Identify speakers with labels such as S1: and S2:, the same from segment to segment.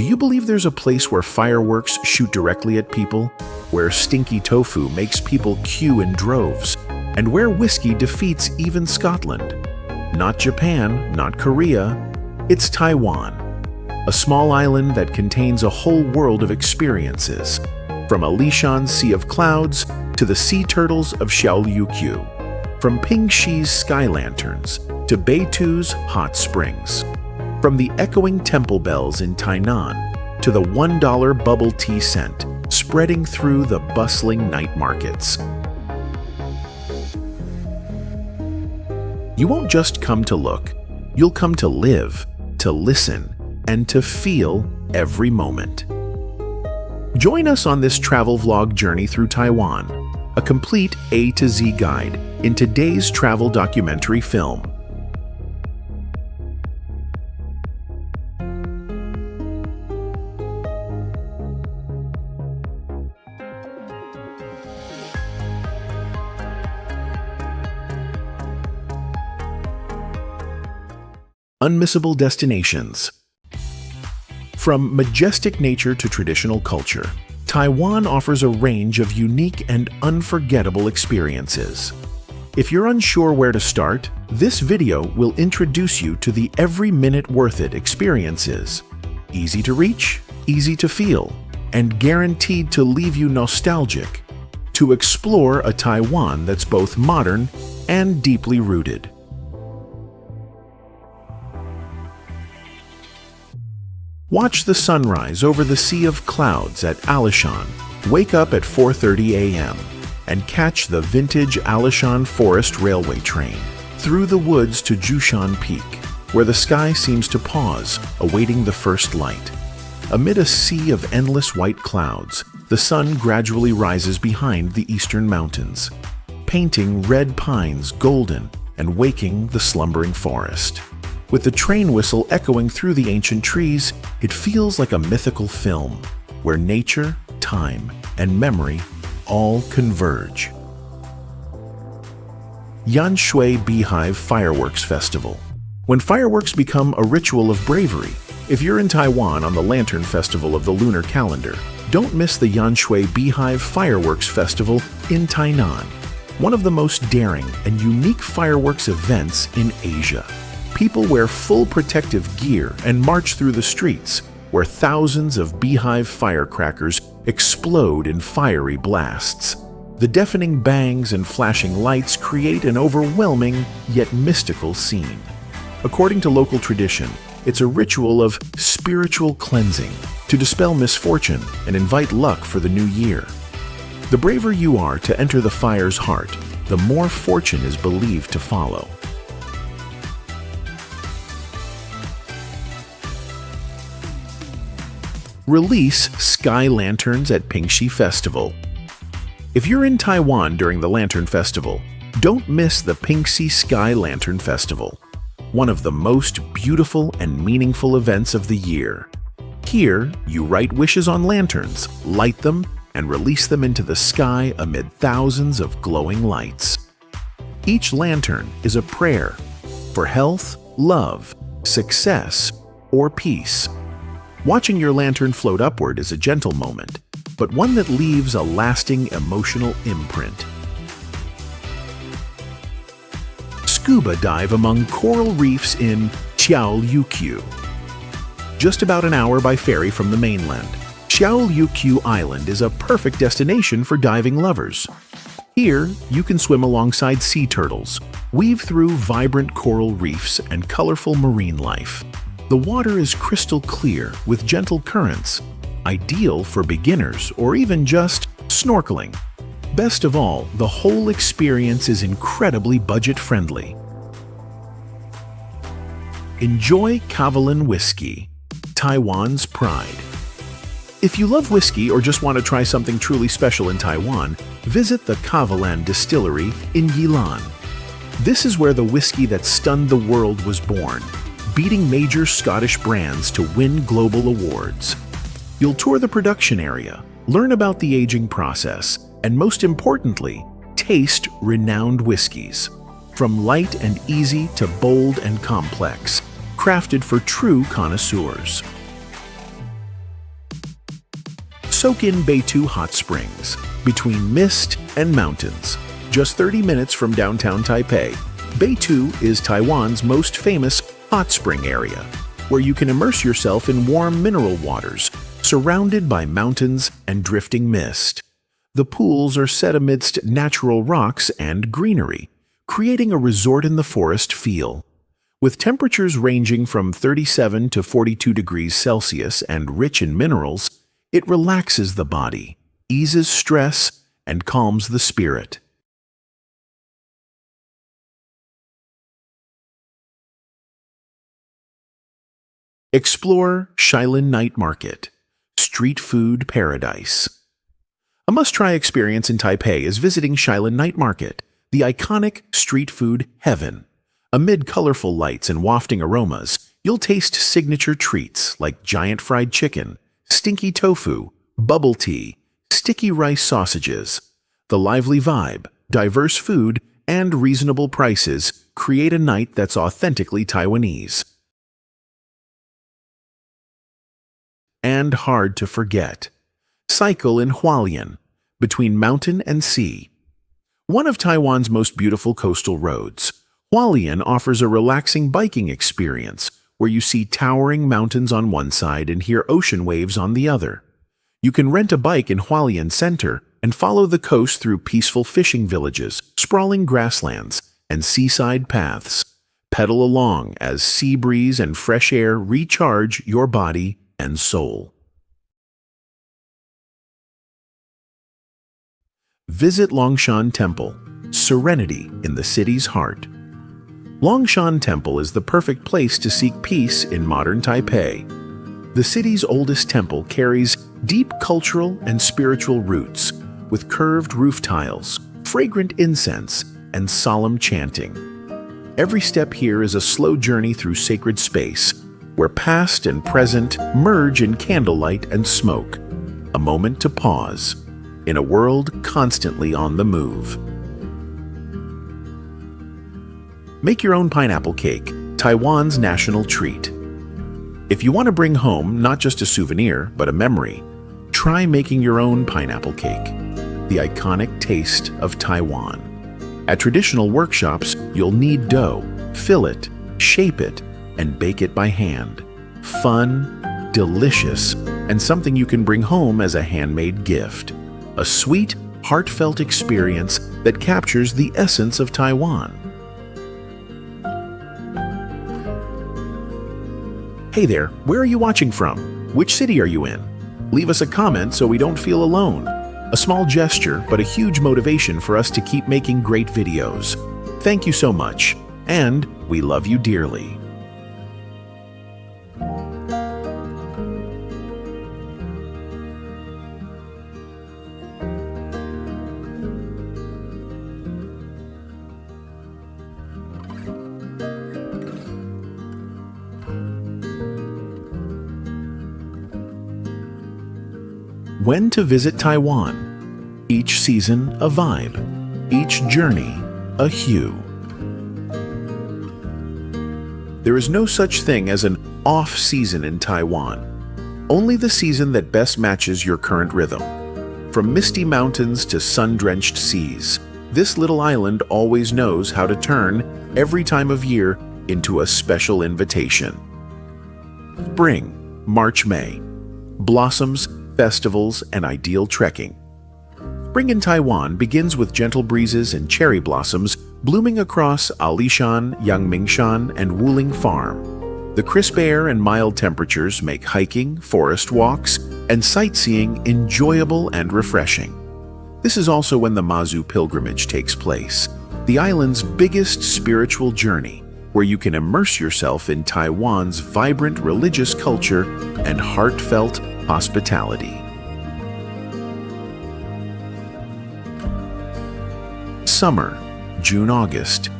S1: Do you believe there's a place where fireworks shoot directly at people, where stinky tofu makes people queue in droves, and where whiskey defeats even Scotland? Not Japan, not Korea, it's Taiwan, a small island that contains a whole world of experiences, from Alishan's Sea of Clouds to the sea turtles of Xiaoyuqiu, from Pingxi's sky lanterns to Beitu's hot springs, from the echoing temple bells in Tainan to the $1 bubble tea scent spreading through the bustling night markets. You won't just come to look, you'll come to live, to listen, and to feel every moment. Join us on this travel vlog journey through Taiwan, a complete A to Z guide in today's travel documentary film. Unmissable Destinations. From majestic nature to traditional culture, Taiwan offers a range of unique and unforgettable experiences. If you're unsure where to start, this video will introduce you to the every minute worth it experiences. Easy to reach, easy to feel, and guaranteed to leave you nostalgic, to explore a Taiwan that's both modern and deeply rooted. Watch the sunrise over the Sea of Clouds at Alishan, wake up at 4:30 a.m., and catch the vintage Alishan Forest Railway train through the woods to Jushan Peak, where the sky seems to pause, awaiting the first light. Amid a sea of endless white clouds, the sun gradually rises behind the eastern mountains, painting red pines golden and waking the slumbering forest. With the train whistle echoing through the ancient trees, it feels like a mythical film, where nature, time, and memory all converge. Yanshui Beehive Fireworks Festival. When fireworks become a ritual of bravery, if you're in Taiwan on the Lantern Festival of the lunar calendar, don't miss the Yanshui Beehive Fireworks Festival in Tainan, one of the most daring and unique fireworks events in Asia. People wear full protective gear and march through the streets, where thousands of beehive firecrackers explode in fiery blasts. The deafening bangs and flashing lights create an overwhelming yet mystical scene. According to local tradition, it's a ritual of spiritual cleansing to dispel misfortune and invite luck for the new year. The braver you are to enter the fire's heart, the more fortune is believed to follow. Release sky lanterns at Pingxi Festival. If you're in Taiwan during the Lantern Festival, don't miss the Pingxi Sky Lantern Festival, one of the most beautiful and meaningful events of the year. Here, you write wishes on lanterns, light them, and release them into the sky amid thousands of glowing lights. Each lantern is a prayer for health, love, success, or peace. Watching your lantern float upward is a gentle moment, but one that leaves a lasting emotional imprint. Scuba dive among coral reefs in Xiaoyuqiu. Just about an hour by ferry from the mainland, Xiaoyuqiu Island is a perfect destination for diving lovers. Here, you can swim alongside sea turtles, weave through vibrant coral reefs and colorful marine life. The water is crystal clear with gentle currents, ideal for beginners or even just snorkeling. Best of all, the whole experience is incredibly budget-friendly. Enjoy Kavalan whiskey, Taiwan's pride. If you love whiskey or just want to try something truly special in Taiwan, visit the Kavalan distillery in Yilan. This is where the whiskey that stunned the world was born, beating major Scottish brands to win global awards. You'll tour the production area, learn about the aging process, and most importantly, taste renowned whiskeys. From light and easy to bold and complex, crafted for true connoisseurs. Soak in Beitou Hot Springs, between mist and mountains. Just 30 minutes from downtown Taipei, Beitou is Taiwan's most famous hot spring area, where you can immerse yourself in warm mineral waters, surrounded by mountains and drifting mist. The pools are set amidst natural rocks and greenery, creating a resort-in-the-forest feel. With temperatures ranging from 37 to 42 degrees Celsius and rich in minerals, it relaxes the body, eases stress, and calms the spirit. Explore Shilin Night Market, street food paradise. A must-try experience in Taipei is visiting Shilin Night Market, the iconic street food heaven. Amid colorful lights and wafting aromas, you'll taste signature treats like giant fried chicken, stinky tofu, bubble tea, sticky rice sausages. The lively vibe, diverse food, and reasonable prices create a night that's authentically Taiwanese. And hard to forget. Cycle in Hualien, between mountain and sea. One of Taiwan's most beautiful coastal roads, Hualien offers a relaxing biking experience where you see towering mountains on one side and hear ocean waves on the other. You can rent a bike in Hualien Center and follow the coast through peaceful fishing villages, sprawling grasslands, and seaside paths. Pedal along as sea breeze and fresh air recharge your body and soul. Visit Longshan Temple, serenity in the city's heart. Longshan Temple is the perfect place to seek peace in modern Taipei. The city's oldest temple carries deep cultural and spiritual roots, with curved roof tiles, fragrant incense, and solemn chanting. Every step here is a slow journey through sacred space, where past and present merge in candlelight and smoke, a moment to pause, in a world constantly on the move. Make your own pineapple cake, Taiwan's national treat. If you want to bring home not just a souvenir, but a memory, try making your own pineapple cake, the iconic taste of Taiwan. At traditional workshops, you'll need dough, fill it, shape it, and bake it by hand. Fun, delicious, and something you can bring home as a handmade gift. A sweet, heartfelt experience that captures the essence of Taiwan. Hey there, where are you watching from? Which city are you in? Leave us a comment so we don't feel alone. A small gesture, but a huge motivation for us to keep making great videos. Thank you so much, and we love you dearly. When to visit Taiwan. Each season, a vibe. Each journey, a hue. There is no such thing as an off-season in Taiwan. Only the season that best matches your current rhythm. From misty mountains to sun-drenched seas, this little island always knows how to turn every time of year into a special invitation. Spring, March-May. Blossoms, festivals, and ideal trekking. Spring in Taiwan begins with gentle breezes and cherry blossoms blooming across Alishan, Yangmingshan, and Wuling Farm. The crisp air and mild temperatures make hiking, forest walks, and sightseeing enjoyable and refreshing. This is also when the Mazu pilgrimage takes place, the island's biggest spiritual journey, where you can immerse yourself in Taiwan's vibrant religious culture and heartfelt hospitality. Summer, June-August.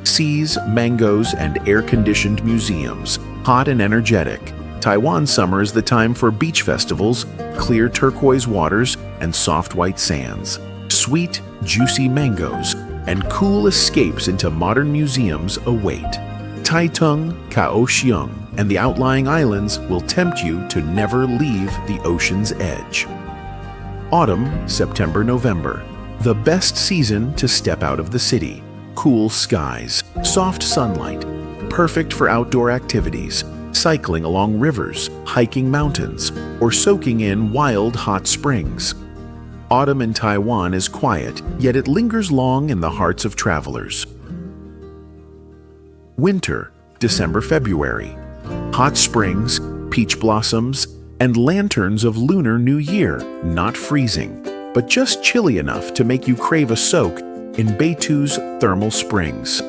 S1: Seas, mangoes, and air-conditioned museums, hot and energetic. Taiwan summer is the time for beach festivals, clear turquoise waters, and soft white sands. Sweet, juicy mangoes, and cool escapes into modern museums await. Taitung, Kaohsiung, and the outlying islands will tempt you to never leave the ocean's edge. Autumn, September-November. The best season to step out of the city. Cool skies, soft sunlight, perfect for outdoor activities, cycling along rivers, hiking mountains, or soaking in wild hot springs. Autumn in Taiwan is quiet, yet it lingers long in the hearts of travelers. Winter, December-February. Hot springs, peach blossoms, and lanterns of Lunar New Year, not freezing, but just chilly enough to make you crave a soak in Beitu's thermal springs.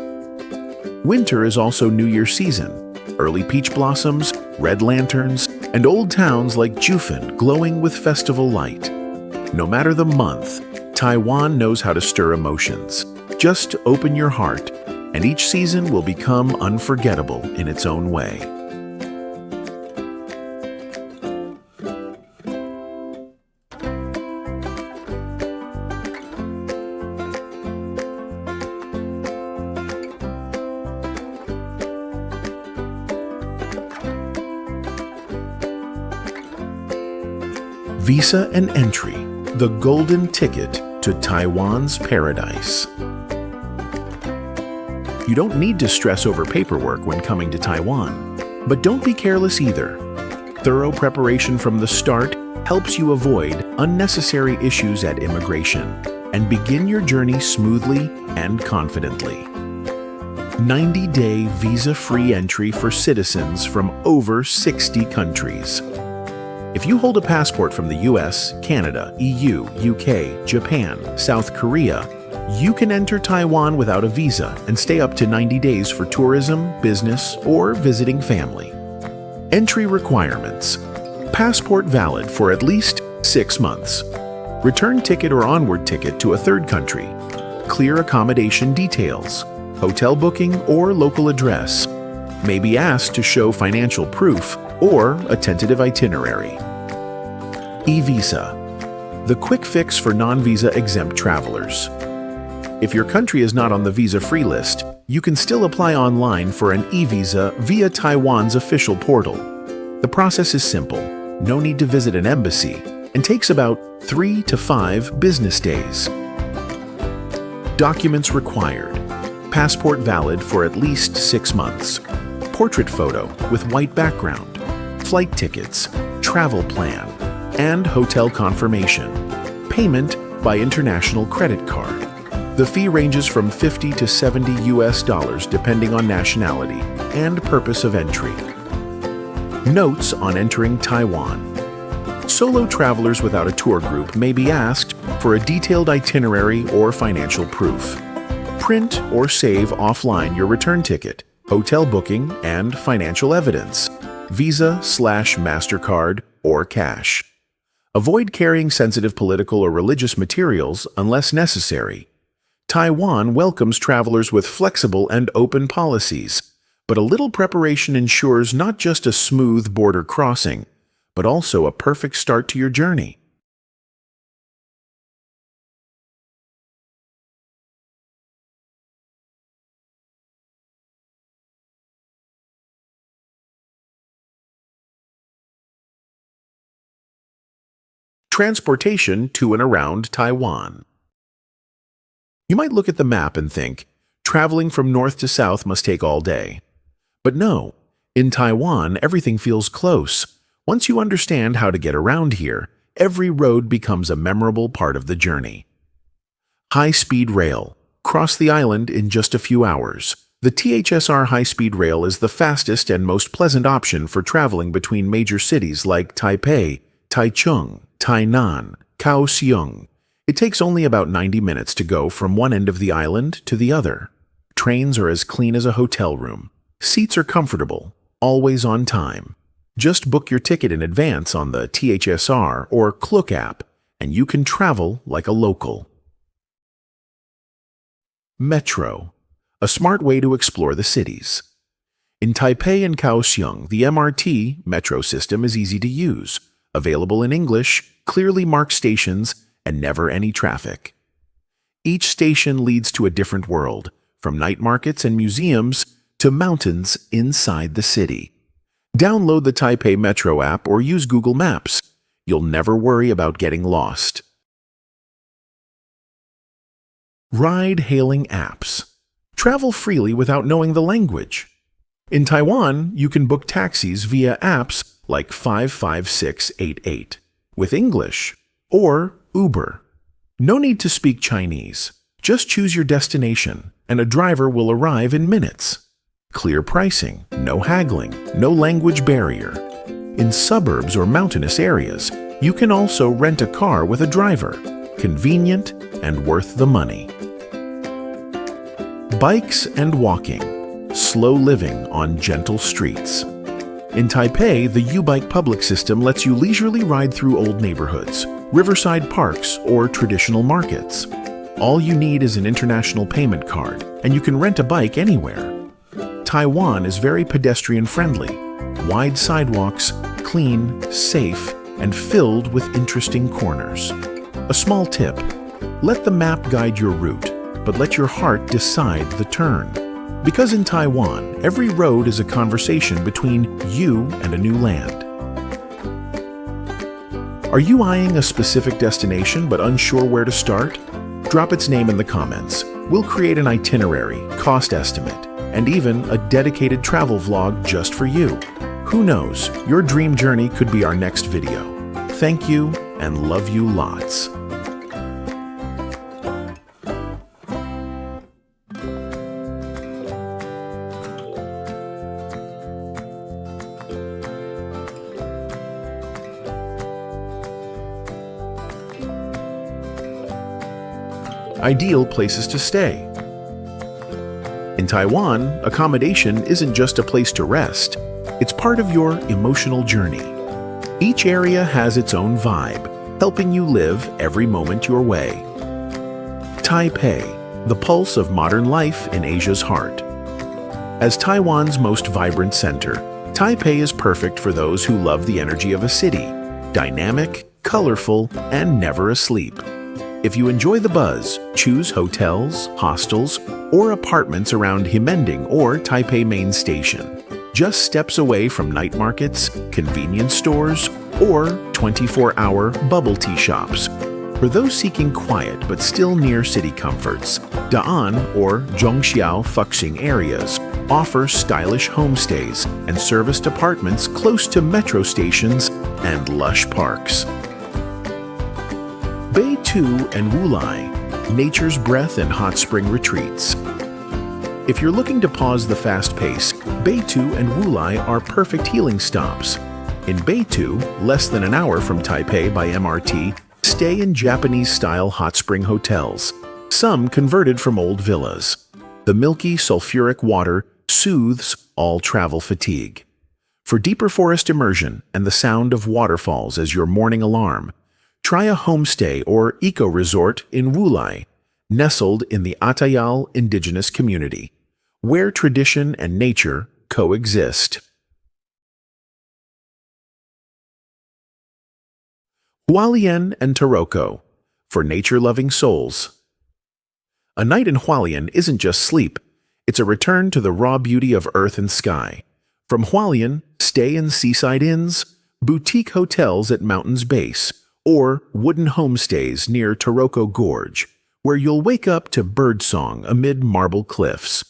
S1: Winter is also New Year season. Early peach blossoms, red lanterns, and old towns like Jufen glowing with festival light. No matter the month, Taiwan knows how to stir emotions. Just open your heart, and each season will become unforgettable in its own way. Visa and entry, the golden ticket to Taiwan's paradise. You don't need to stress over paperwork when coming to Taiwan, but don't be careless either. Thorough preparation from the start helps you avoid unnecessary issues at immigration and begin your journey smoothly and confidently. 90-day visa-free entry for citizens from over 60 countries. If you hold a passport from the US, Canada, EU, UK, Japan, South Korea, you can enter Taiwan without a visa and stay up to 90 days for tourism, business, or visiting family. Entry requirements: passport valid for at least 6 months. Return ticket or onward ticket to a third country. Clear accommodation details. Hotel booking or local address. May be asked to show financial proof or a tentative itinerary. E-Visa, the quick fix for non-visa exempt travelers. If your country is not on the visa-free list, you can still apply online for an e-visa via Taiwan's official portal. The process is simple, no need to visit an embassy, and takes about 3 to 5 business days. Documents required: passport valid for at least 6 months, portrait photo with white background, flight tickets, travel plan, and hotel confirmation. Payment by international credit card. The fee ranges from $50 to $70 depending on nationality and purpose of entry. Notes on entering Taiwan. Solo travelers without a tour group may be asked for a detailed itinerary or financial proof. Print or save offline your return ticket, hotel booking, and financial evidence, Visa/MasterCard or cash. Avoid carrying sensitive political or religious materials unless necessary. Taiwan welcomes travelers with flexible and open policies, but a little preparation ensures not just a smooth border crossing, but also a perfect start to your journey. Transportation to and around Taiwan. You might look at the map and think, traveling from north to south must take all day. But no, in Taiwan, everything feels close. Once you understand how to get around here, every road becomes a memorable part of the journey. High-speed rail. Cross the island in just a few hours. The THSR high-speed rail is the fastest and most pleasant option for traveling between major cities like Taipei, Taichung, Tainan, Kaohsiung. It takes only about 90 minutes to go from one end of the island to the other. Trains are as clean as a hotel room. Seats are comfortable, always on time. Just book your ticket in advance on the THSR or Klook app, and you can travel like a local. Metro, a smart way to explore the cities. In Taipei and Kaohsiung, the MRT metro system is easy to use, available in English, clearly marked stations, and never any traffic. Each station leads to a different world, from night markets and museums to mountains inside the city. Download the Taipei Metro app or use Google Maps. You'll never worry about getting lost. Ride-hailing apps. Travel freely without knowing the language. In Taiwan, you can book taxis via apps like 55688 with English or Uber. No need to speak Chinese. Just choose your destination, and a driver will arrive in minutes. Clear pricing, no haggling, no language barrier. In suburbs or mountainous areas, you can also rent a car with a driver. Convenient and worth the money. Bikes and walking. Slow living on gentle streets. In Taipei, the U-Bike public system lets you leisurely ride through old neighborhoods, riverside parks, or traditional markets. All you need is an international payment card, and you can rent a bike anywhere. Taiwan is very pedestrian-friendly. Wide sidewalks, clean, safe, and filled with interesting corners. A small tip: let the map guide your route, but let your heart decide the turn. Because in Taiwan, every road is a conversation between you and a new land. Are you eyeing a specific destination but unsure where to start? Drop its name in the comments. We'll create an itinerary, cost estimate, and even a dedicated travel vlog just for you. Who knows, your dream journey could be our next video. Thank you and love you lots. Ideal places to stay. In Taiwan, accommodation isn't just a place to rest, it's part of your emotional journey. Each area has its own vibe, helping you live every moment your way. Taipei, the pulse of modern life in Asia's heart. As Taiwan's most vibrant center, Taipei is perfect for those who love the energy of a city, dynamic, colorful, and never asleep. If you enjoy the buzz, choose hotels, hostels, or apartments around Himending or Taipei Main Station, just steps away from night markets, convenience stores, or 24-hour bubble tea shops. For those seeking quiet but still near city comforts, Da'an or Zhongxiao Fuxing areas offer stylish homestays and serviced apartments close to metro stations and lush parks. Beitou and Wulai, nature's breath and hot spring retreats. If you're looking to pause the fast pace, Beitou and Wulai are perfect healing stops. In Beitou, less than an hour from Taipei by MRT, stay in Japanese-style hot spring hotels, some converted from old villas. The milky sulfuric water soothes all travel fatigue. For deeper forest immersion and the sound of waterfalls as your morning alarm, try a homestay or eco-resort in Wulai, nestled in the Atayal indigenous community, where tradition and nature coexist. Hualien and Taroko, for nature-loving souls. A night in Hualien isn't just sleep, it's a return to the raw beauty of earth and sky. From Hualien, stay in seaside inns, boutique hotels at mountain's base, or wooden homestays near Taroko Gorge, where you'll wake up to birdsong amid marble cliffs.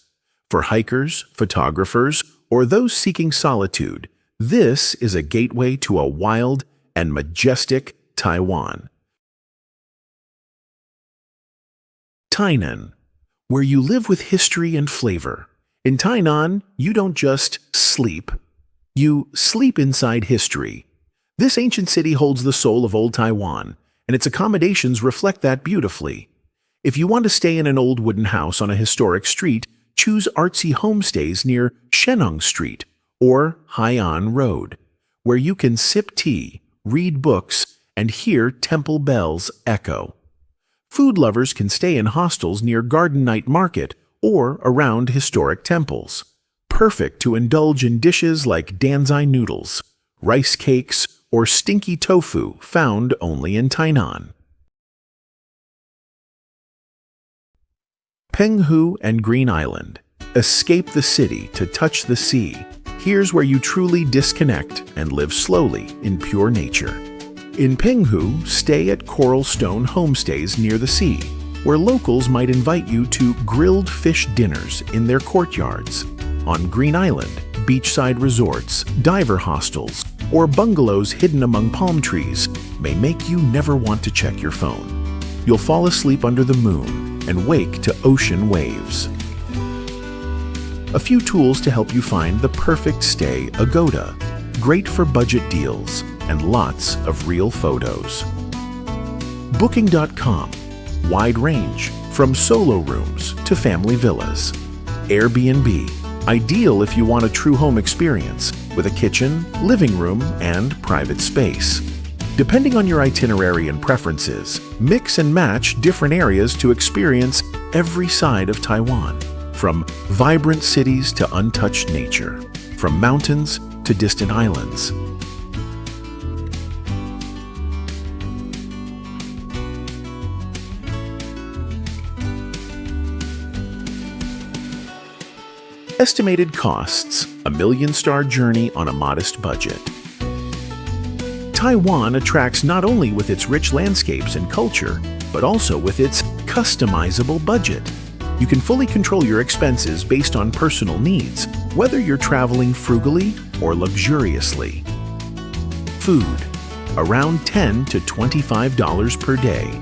S1: For hikers, photographers, or those seeking solitude, this is a gateway to a wild and majestic Taiwan. Tainan, where you live with history and flavor. In Tainan, you don't just sleep, you sleep inside history. This ancient city holds the soul of old Taiwan, and its accommodations reflect that beautifully. If you want to stay in an old wooden house on a historic street, choose artsy homestays near Shenong Street or Hai'an Road, where you can sip tea, read books, and hear temple bells echo. Food lovers can stay in hostels near Garden Night Market or around historic temples. Perfect to indulge in dishes like danzai noodles, rice cakes, or stinky tofu found only in Tainan. Penghu and Green Island. Escape the city to touch the sea. Here's where you truly disconnect and live slowly in pure nature. In Pinghu, stay at coral stone homestays near the sea, where locals might invite you to grilled fish dinners in their courtyards. On Green Island, beachside resorts, diver hostels, or bungalows hidden among palm trees may make you never want to check your phone. You'll fall asleep under the moon and wake to ocean waves. A few tools to help you find the perfect stay Agoda, great for budget deals and lots of real photos. Booking.com, wide range from solo rooms to family villas. Airbnb, ideal if you want a true home experience with a kitchen, living room, and private space. Depending on your itinerary and preferences, mix and match different areas to experience every side of Taiwan, from vibrant cities to untouched nature, from mountains to distant islands. Estimated costs: a million-star journey on a modest budget. Taiwan attracts not only with its rich landscapes and culture, but also with its customizable budget. You can fully control your expenses based on personal needs, whether you're traveling frugally or luxuriously. Food: around $10 to $25 per day.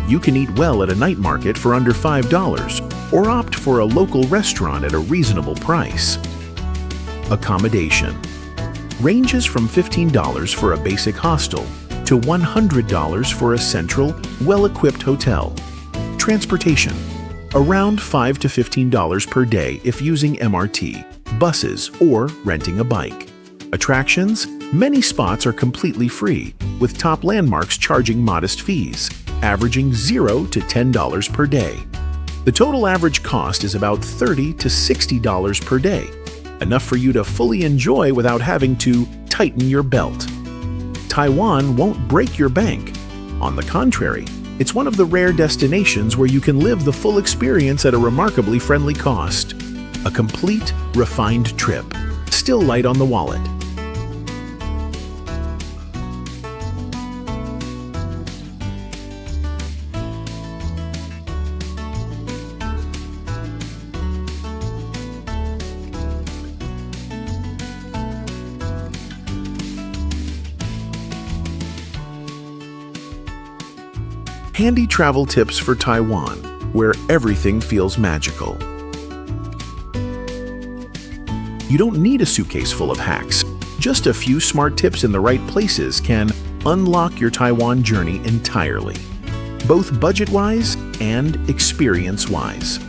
S1: You can eat well at a night market for under $5, or opt for a local restaurant at a reasonable price. Accommodation ranges from $15 for a basic hostel to $100 for a central, well-equipped hotel. Transportation: around $5 to $15 per day if using MRT, buses, or renting a bike. Attractions: many spots are completely free, with top landmarks charging modest fees, averaging $0 to $10 per day. The total average cost is about $30 to $60 per day, enough for you to fully enjoy without having to tighten your belt. Taiwan won't break your bank. On the contrary, it's one of the rare destinations where you can live the full experience at a remarkably friendly cost. A complete, refined trip, still light on the wallet. Handy travel tips for Taiwan, where everything feels magical. You don't need a suitcase full of hacks. Just a few smart tips in the right places can unlock your Taiwan journey entirely, both budget-wise and experience-wise.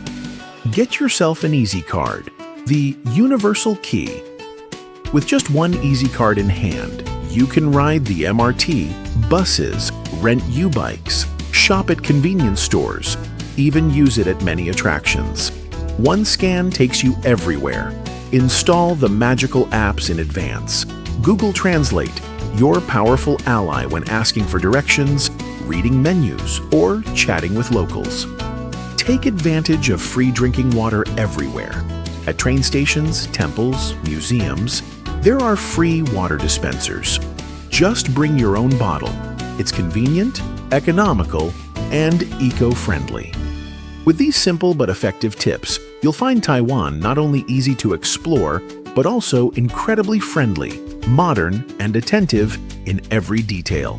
S1: Get yourself an Easy Card, the universal key. With just one Easy Card in hand, you can ride the MRT, buses, rent U-bikes, shop at convenience stores, even use it at many attractions. One scan takes you everywhere. Install the magical apps in advance. Google Translate, your powerful ally when asking for directions, reading menus, or chatting with locals. Take advantage of free drinking water everywhere. At train stations, temples, museums, there are free water dispensers. Just bring your own bottle. It's convenient, economical, and eco-friendly. With these simple but effective tips, you'll find Taiwan not only easy to explore, but also incredibly friendly, modern, and attentive in every detail.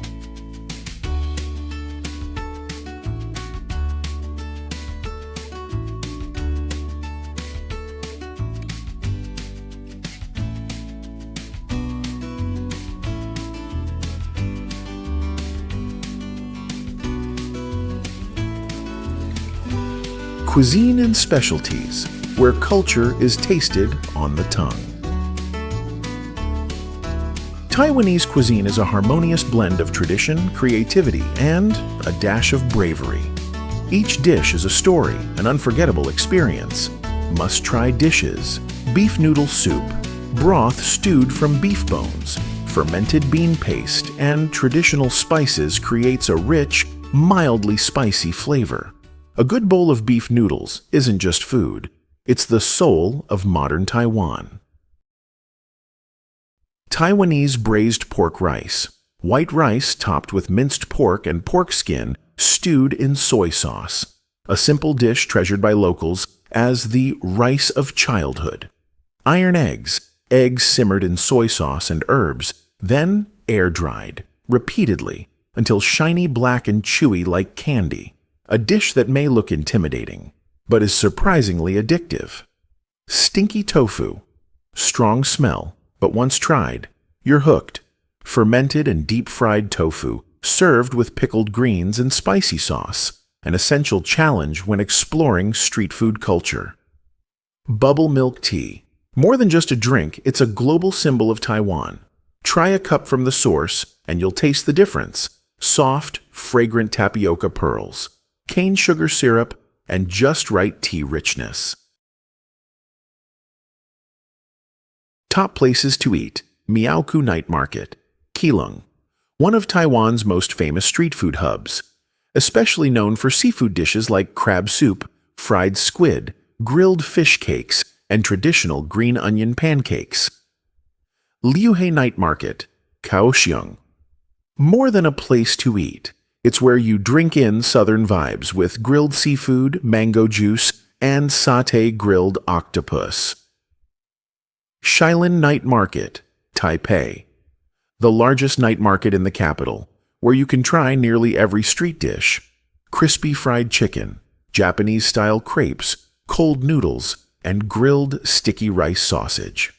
S1: Cuisine Specialties, where culture is tasted on the tongue. Taiwanese cuisine is a harmonious blend of tradition, creativity, and a dash of bravery. Each dish is a story, an unforgettable experience. Must-try dishes: beef noodle soup, broth stewed from beef bones, fermented bean paste, and traditional spices creates a rich, mildly spicy flavor. A good bowl of beef noodles isn't just food, it's the soul of modern Taiwan. Taiwanese braised pork rice. White rice topped with minced pork and pork skin stewed in soy sauce. a simple dish treasured by locals as the rice of childhood. Iron eggs, eggs simmered in soy sauce and herbs, then air-dried, repeatedly, until shiny black and chewy like candy. A dish that may look intimidating, but is surprisingly addictive. Stinky tofu. Strong smell, but once tried, you're hooked. Fermented and deep-fried tofu, served with pickled greens and spicy sauce, an essential challenge when exploring street food culture. Bubble milk tea. More than just a drink, it's a global symbol of Taiwan. Try a cup from the source, and you'll taste the difference. Soft, fragrant tapioca pearls, cane sugar syrup, and just right tea richness. Top places to eat. Miaoku Night Market, Keelung, one of Taiwan's most famous street food hubs, especially known for seafood dishes like crab soup, fried squid, grilled fish cakes, and traditional green onion pancakes. Liuhe Night Market, Kaohsiung. More than a place to eat, it's where you drink in southern vibes with grilled seafood, mango juice, and sauté grilled octopus. Shilin Night Market, Taipei, the largest night market in the capital, where you can try nearly every street dish. Crispy fried chicken, Japanese-style crepes, cold noodles, and grilled sticky rice sausage.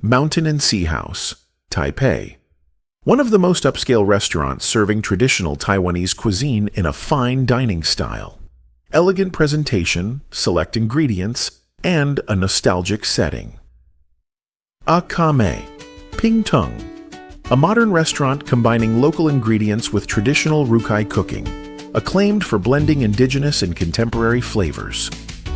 S1: Mountain and Sea House, Taipei, one of the most upscale restaurants serving traditional Taiwanese cuisine in a fine dining style. Elegant presentation, select ingredients, and a nostalgic setting. Akame, Pingtung, a modern restaurant combining local ingredients with traditional Rukai cooking, acclaimed for blending indigenous and contemporary flavors.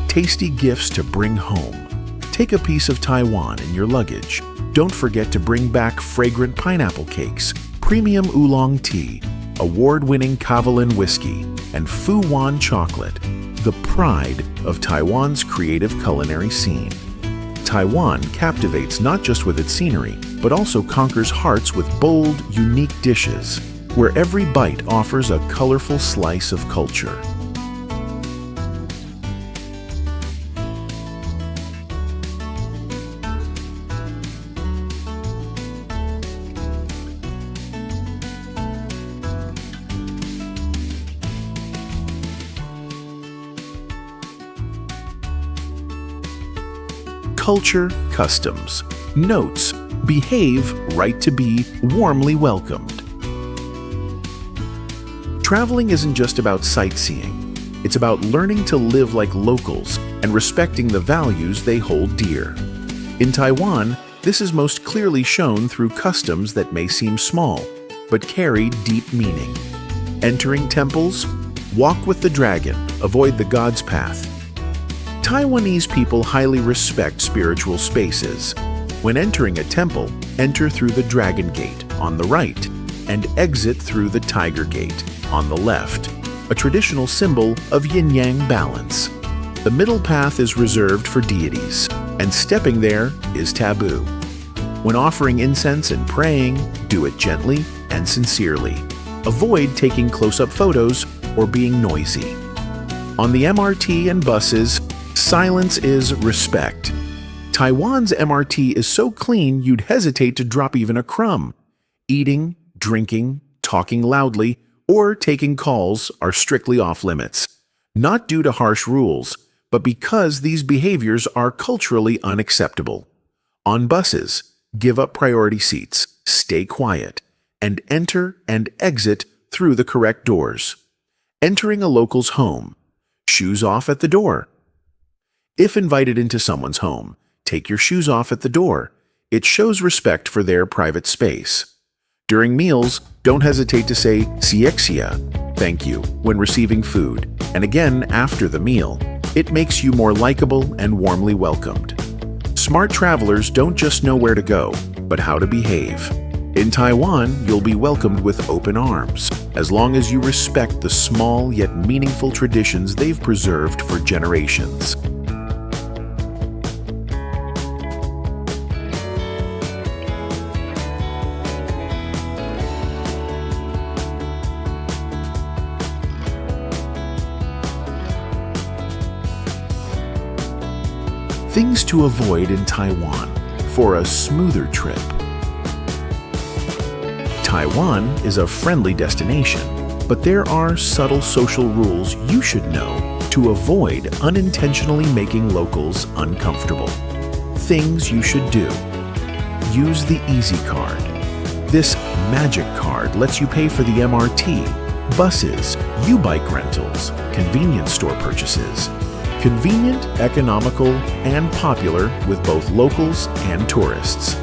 S1: Tasty gifts to bring home. Take a piece of Taiwan in your luggage. Don't forget to bring back fragrant pineapple cakes, premium oolong tea, award-winning Kavalan whisky, and Fu Wan chocolate, the pride of Taiwan's creative culinary scene. Taiwan captivates not just with its scenery, but also conquers hearts with bold, unique dishes, where every bite offers a colorful slice of culture. Culture, customs, notes, behave, right to be, warmly welcomed. Traveling isn't just about sightseeing. It's about learning to live like locals and respecting the values they hold dear. In Taiwan, this is most clearly shown through customs that may seem small, but carry deep meaning. Entering temples, walk with the dragon, avoid the god's path. Taiwanese people highly respect spiritual spaces. When entering a temple, enter through the Dragon Gate on the right and exit through the Tiger Gate on the left, a traditional symbol of yin-yang balance. The middle path is reserved for deities, and stepping there is taboo. When offering incense and praying, do it gently and sincerely. Avoid taking close-up photos or being noisy. On the MRT and buses, silence is respect. Taiwan's MRT is so clean you'd hesitate to drop even a crumb. Eating, drinking, talking loudly, or taking calls are strictly off limits. Not due to harsh rules, but because these behaviors are culturally unacceptable. On buses, give up priority seats, stay quiet, and enter and exit through the correct doors. Entering a local's home, shoes off at the door. If invited into someone's home, take your shoes off at the door. It shows respect for their private space. During meals, don't hesitate to say "siexia," thank you, when receiving food, and again after the meal. It makes you more likable and warmly welcomed. Smart travelers don't just know where to go, but how to behave. In Taiwan, you'll be welcomed with open arms, as long as you respect the small yet meaningful traditions they've preserved for generations. Things to avoid in Taiwan for a smoother trip. Taiwan is a friendly destination, but there are subtle social rules you should know to avoid unintentionally making locals uncomfortable. Things you should do. Use the Easy Card. This magic card lets you pay for the MRT, buses, U-bike rentals, convenience store purchases. Convenient, economical, and popular with both locals and tourists.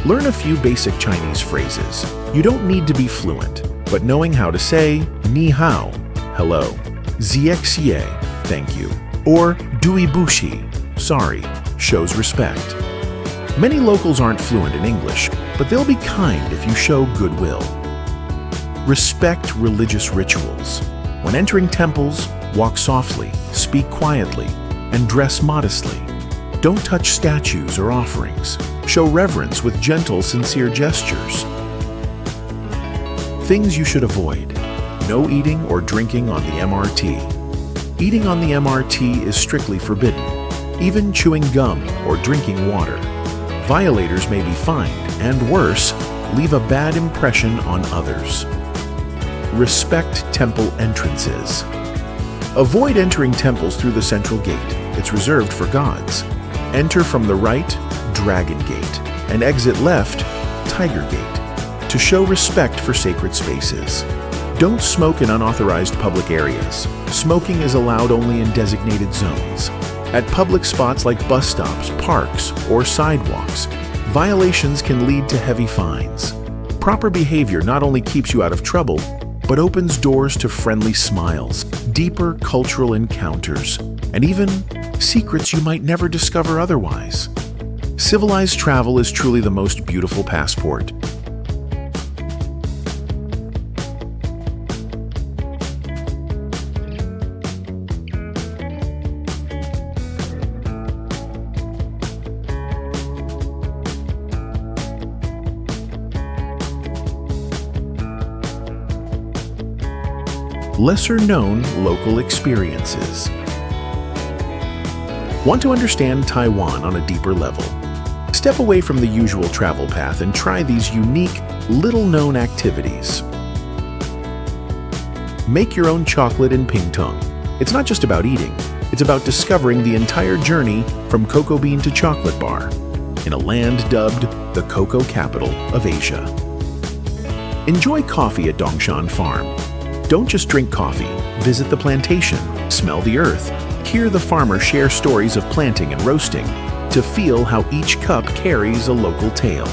S1: Learn a few basic Chinese phrases. You don't need to be fluent, but knowing how to say ni hao, hello, ziexie, thank you, or dui bushi, sorry, shows respect. Many locals aren't fluent in English, but they'll be kind if you show goodwill. Respect religious rituals. When entering temples, walk softly, speak quietly, and dress modestly. Don't touch statues or offerings. Show reverence with gentle, sincere gestures. Things you should avoid. No eating or drinking on the MRT. Eating on the MRT is strictly forbidden. Even chewing gum or drinking water. Violators may be fined, and worse, leave a bad impression on others. Respect temple entrances. Avoid entering temples through the central gate. It's reserved for gods. Enter from the right, Dragon Gate, and exit left, Tiger Gate, to show respect for sacred spaces. Don't smoke in unauthorized public areas. Smoking is allowed only in designated zones. At public spots like bus stops, parks, or sidewalks, violations can lead to heavy fines. Proper behavior not only keeps you out of trouble, but opens doors to friendly smiles, deeper cultural encounters, and even secrets you might never discover otherwise. Civilized travel is truly the most beautiful passport. Lesser-known local experiences. Want to understand Taiwan on a deeper level? Step away from the usual travel path and try these unique, little-known activities. Make your own chocolate in Pingtung. It's not just about eating, it's about discovering the entire journey from cocoa bean to chocolate bar, in a land dubbed the cocoa capital of Asia. Enjoy coffee at Dongshan Farm. Don't just drink coffee, visit the plantation, smell the earth, hear the farmer share stories of planting and roasting, to feel how each cup carries a local tale.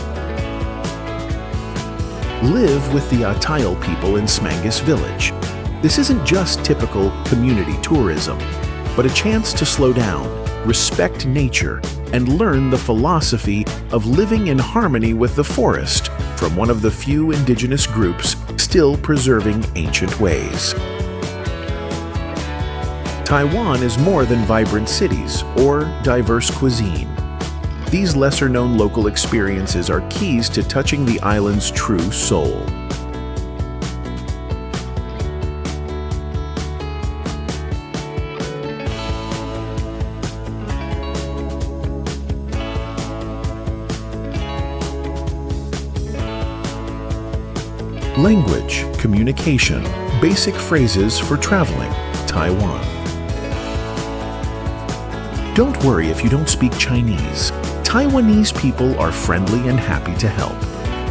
S1: Live with the Atayal people in Smangus village. This isn't just typical community tourism, but a chance to slow down, respect nature, and learn the philosophy of living in harmony with the forest from one of the few indigenous groups still preserving ancient ways. Taiwan is more than vibrant cities or diverse cuisine. These lesser-known local experiences are keys to touching the island's true soul. Language, communication, basic phrases for traveling, Taiwan. Don't worry if you don't speak Chinese. Taiwanese people are friendly and happy to help,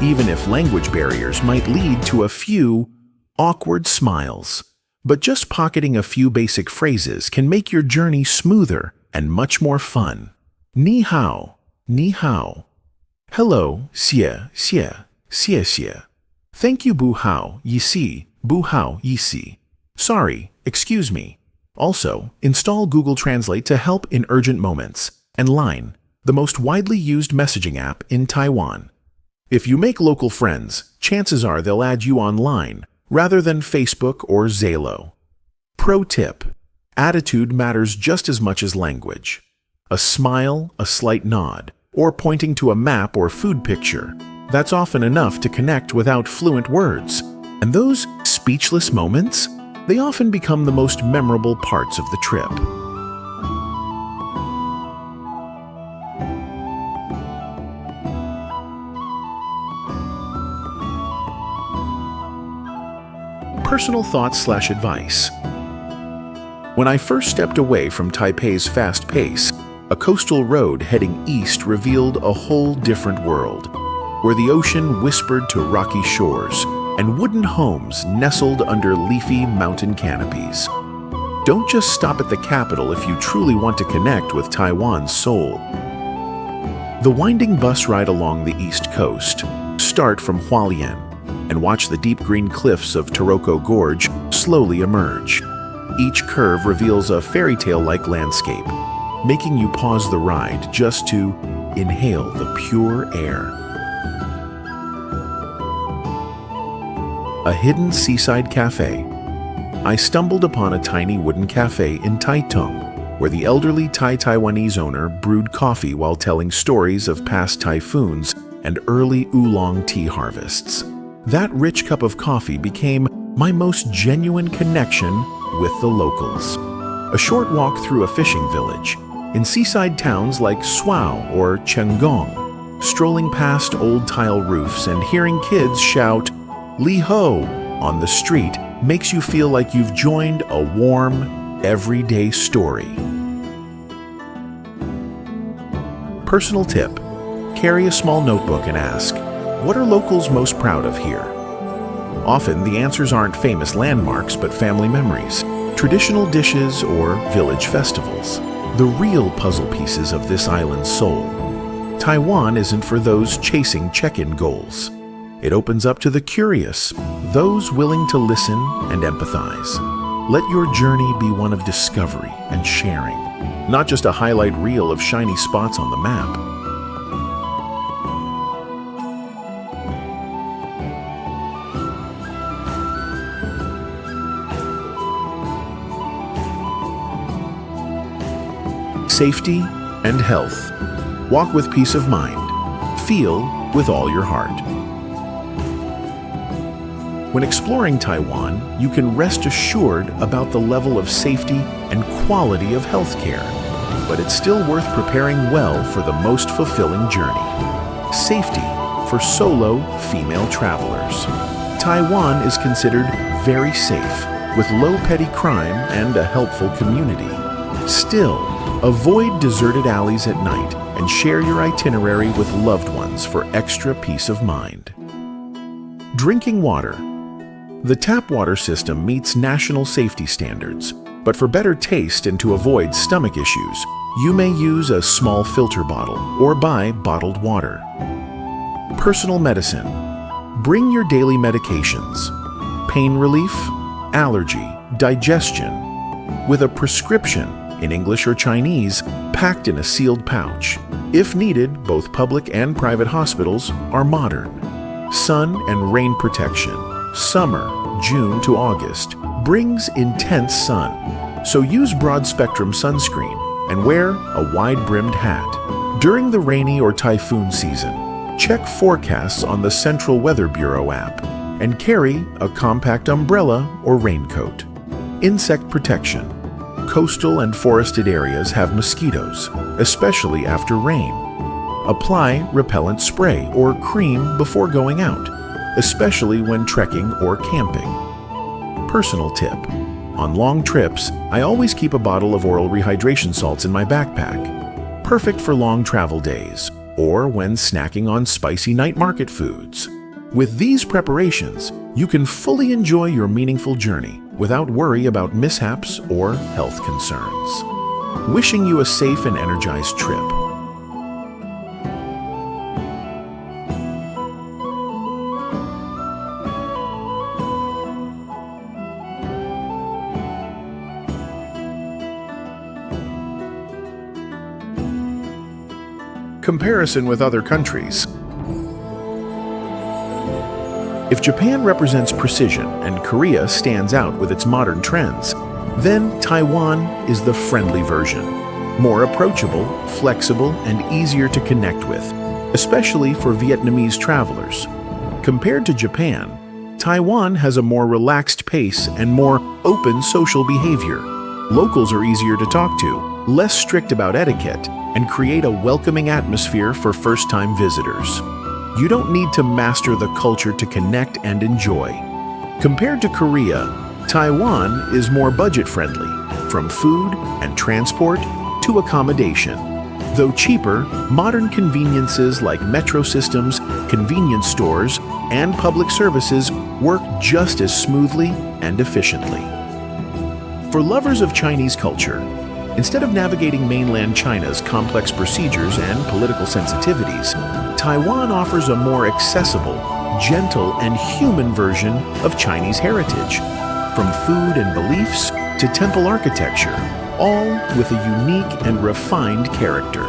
S1: even if language barriers might lead to a few awkward smiles. But just pocketing a few basic phrases can make your journey smoother and much more fun. Ni hao, ni hao. Hello, xie, xie, xie, xie. Thank you, bu hao, yi si, bu hao, yi si. Sorry, excuse me. Also, install Google Translate to help in urgent moments, and Line, the most widely used messaging app in Taiwan. If you make local friends, chances are they'll add you online rather than Facebook or Zalo. Pro tip: attitude matters just as much as language. A smile, a slight nod, or pointing to a map or food picture, that's often enough to connect without fluent words. And those speechless moments, they often become the most memorable parts of the trip. Personal thoughts/advice. When I first stepped away from Taipei's fast pace, a coastal road heading east revealed a whole different world, where the ocean whispered to rocky shores and wooden homes nestled under leafy mountain canopies. Don't just stop at the capital if you truly want to connect with Taiwan's soul. The winding bus ride along the east coast. Start from Hualien and watch the deep green cliffs of Taroko Gorge slowly emerge. Each curve reveals a fairy tale-like landscape, making you pause the ride just to inhale the pure air. A hidden seaside cafe. I stumbled upon a tiny wooden cafe in Taitung, where the elderly Taiwanese owner brewed coffee while telling stories of past typhoons and early oolong tea harvests. That rich cup of coffee became my most genuine connection with the locals. A short walk through a fishing village, in seaside towns like Suao or Chenggong, strolling past old tile roofs and hearing kids shout "Li Ho" on the street makes you feel like you've joined a warm, everyday story. Personal tip: carry a small notebook and ask, what are locals most proud of here? Often the answers aren't famous landmarks but family memories, traditional dishes, or village festivals. The real puzzle pieces of this island's soul. Taiwan isn't for those chasing check-in goals. It opens up to the curious, those willing to listen and empathize. Let your journey be one of discovery and sharing, not just a highlight reel of shiny spots on the map. Safety and health. Walk with peace of mind. Feel with all your heart. When exploring Taiwan, you can rest assured about the level of safety and quality of healthcare, but it's still worth preparing well for the most fulfilling journey. Safety for solo female travelers. Taiwan is considered very safe, with low petty crime and a helpful community. Still, avoid deserted alleys at night and share your itinerary with loved ones for extra peace of mind. Drinking water. The tap water system meets national safety standards, but for better taste and to avoid stomach issues, you may use a small filter bottle or buy bottled water. Personal medicine. Bring your daily medications. Pain relief, allergy, digestion, with a prescription in English or Chinese, packed in a sealed pouch. If needed, both public and private hospitals are modern. Sun and rain protection. Summer, June to August, brings intense sun, so use broad-spectrum sunscreen and wear a wide-brimmed hat. During the rainy or typhoon season, check forecasts on the Central Weather Bureau app and carry a compact umbrella or raincoat. Insect protection. Coastal and forested areas have mosquitoes, especially after rain. Apply repellent spray or cream before going out, especially when trekking or camping. Personal tip: on long trips, I always keep a bottle of oral rehydration salts in my backpack, perfect for long travel days or when snacking on spicy night market foods. With these preparations, you can fully enjoy your meaningful journey without worry about mishaps or health concerns. Wishing you a safe and energized trip. Comparison with other countries. If Japan represents precision and Korea stands out with its modern trends, then Taiwan is the friendly version. More approachable, flexible, and easier to connect with, especially for Vietnamese travelers. Compared to Japan, Taiwan has a more relaxed pace and more open social behavior. Locals are easier to talk to, less strict about etiquette, and create a welcoming atmosphere for first-time visitors. You don't need to master the culture to connect and enjoy. Compared to Korea, Taiwan is more budget-friendly, from food and transport to accommodation. Though cheaper, modern conveniences like metro systems, convenience stores, and public services work just as smoothly and efficiently. For lovers of Chinese culture, instead of navigating mainland China's complex procedures and political sensitivities, Taiwan offers a more accessible, gentle, and human version of Chinese heritage. From food and beliefs to temple architecture, all with a unique and refined character.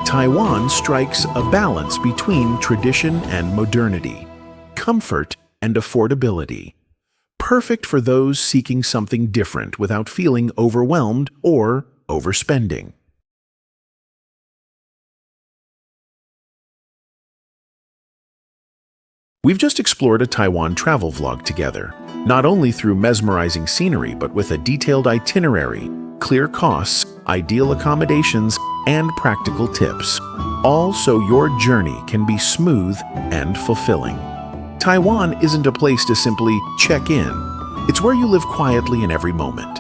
S1: Taiwan strikes a balance between tradition and modernity, comfort and affordability. Perfect for those seeking something different without feeling overwhelmed or overspending. We've just explored a Taiwan travel vlog together, not only through mesmerizing scenery, but with a detailed itinerary, clear costs, ideal accommodations, and practical tips, all so your journey can be smooth and fulfilling. Taiwan isn't a place to simply check in. It's where you live quietly in every moment.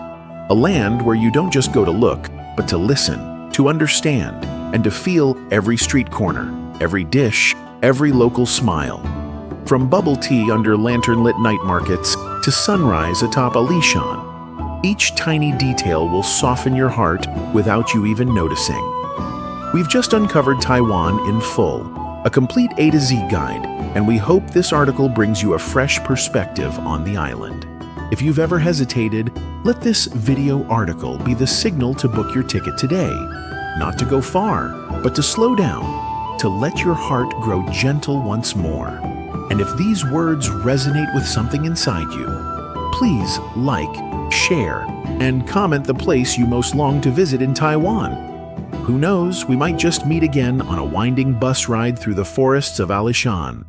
S1: A land where you don't just go to look, but to listen, to understand, and to feel every street corner, every dish, every local smile. From bubble tea under lantern-lit night markets to sunrise atop Alishan, each tiny detail will soften your heart without you even noticing. We've just uncovered Taiwan in full, a complete A to Z guide, and we hope this article brings you a fresh perspective on the island. If you've ever hesitated, let this video article be the signal to book your ticket today. Not to go far, but to slow down, to let your heart grow gentle once more. And if these words resonate with something inside you, please like, share, and comment the place you most long to visit in Taiwan. Who knows, we might just meet again on a winding bus ride through the forests of Alishan.